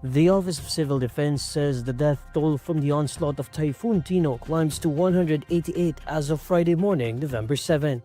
The Office of Civil Defense says the death toll from the onslaught of Typhoon Tino climbs to 188 as of Friday morning, November 7.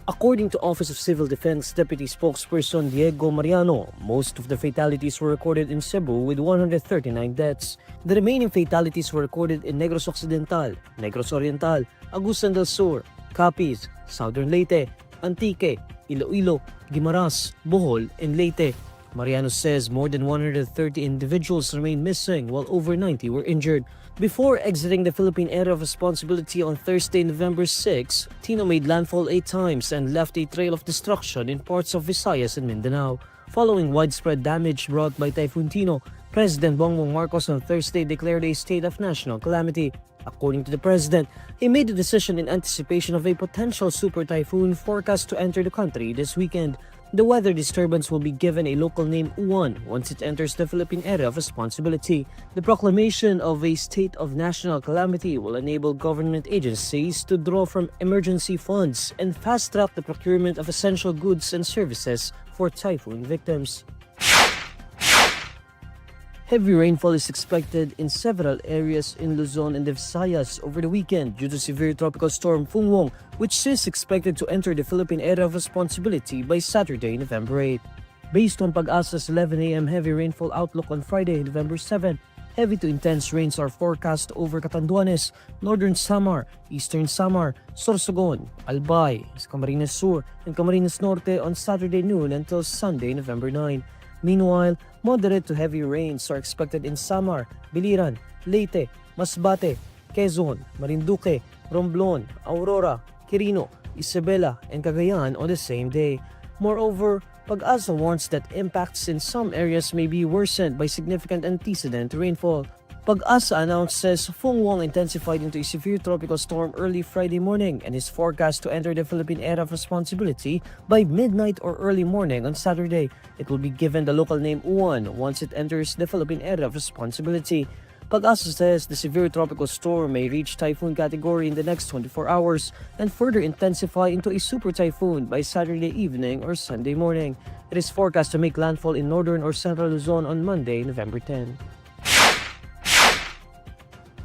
According to Office of Civil Defense Deputy Spokesperson Diego Mariano, most of the fatalities were recorded in Cebu with 139 deaths. The remaining fatalities were recorded in Negros Occidental, Negros Oriental, Agusan del Sur, Capiz, Southern Leyte, Antique, Iloilo, Guimaras, Bohol, and Leyte. Mariano says more than 130 individuals remain missing while over 90 were injured. Before exiting the Philippine area of responsibility on Thursday, November 6, Tino made landfall 8 times and left a trail of destruction in parts of Visayas and Mindanao. Following widespread damage brought by Typhoon Tino, President Bongbong Marcos on Thursday declared a state of national calamity. According to the president, he made the decision in anticipation of a potential super typhoon forecast to enter the country this weekend. The weather disturbance will be given a local name Uwan once it enters the Philippine area of responsibility. The proclamation of a state of national calamity will enable government agencies to draw from emergency funds and fast-track the procurement of essential goods and services for typhoon victims. Heavy rainfall is expected in several areas in Luzon and the Visayas over the weekend due to severe tropical storm Phungwong, which is expected to enter the Philippine area of responsibility by Saturday, November 8. Based on Pag-asa's 11 a.m. heavy rainfall outlook on Friday, November 7, heavy to intense rains are forecast over Catanduanes, Northern Samar, Eastern Samar, Sorsogon, Albay, Camarines Sur, and Camarines Norte on Saturday noon until Sunday, November 9. Meanwhile, moderate to heavy rains are expected in Samar, Biliran, Leyte, Masbate, Quezon, Marinduque, Romblon, Aurora, Quirino, Isabela, and Cagayan on the same day. Moreover, Pag-asa warns that impacts in some areas may be worsened by significant antecedent rainfall. Pag-asa announces Phungwong intensified into a severe tropical storm early Friday morning and is forecast to enter the Philippine area of responsibility by midnight or early morning on Saturday. It will be given the local name Uwan once it enters the Philippine area of responsibility. Pag-asa says the severe tropical storm may reach typhoon category in the next 24 hours and further intensify into a super typhoon by Saturday evening or Sunday morning. It is forecast to make landfall in northern or central Luzon on Monday, November 10.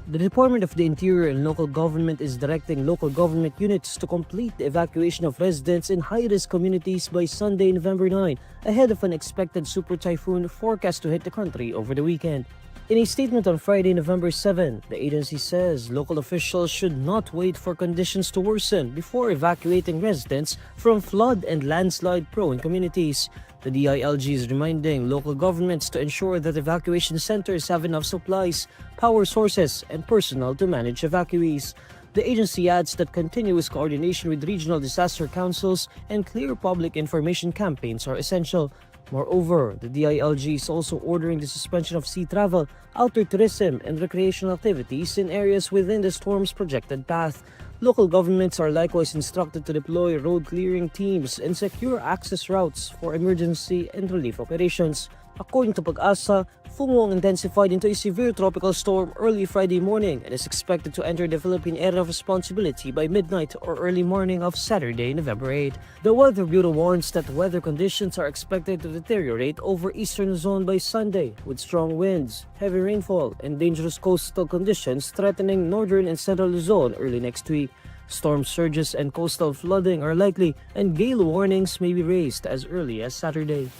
The Department of the Interior and Local Government is directing local government units to complete the evacuation of residents in high-risk communities by Sunday, November 9, ahead of an expected super typhoon forecast to hit the country over the weekend. In a statement on Friday, November 7, the agency says local officials should not wait for conditions to worsen before evacuating residents from flood and landslide-prone communities. The DILG is reminding local governments to ensure that evacuation centers have enough supplies, power sources, and personnel to manage evacuees. The agency adds that continuous coordination with regional disaster councils and clear public information campaigns are essential. Moreover, the DILG is also ordering the suspension of sea travel, outdoor tourism, and recreational activities in areas within the storm's projected path. Local governments are likewise instructed to deploy road clearing teams and secure access routes for emergency and relief operations. According to Pag-asa, Phungwong intensified into a severe tropical storm early Friday morning and is expected to enter the Philippine area of responsibility by midnight or early morning of Saturday, November 8. The Weather Bureau warns that weather conditions are expected to deteriorate over eastern Luzon by Sunday, with strong winds, heavy rainfall, and dangerous coastal conditions threatening northern and central Luzon early next week. Storm surges and coastal flooding are likely, and gale warnings may be raised as early as Saturday.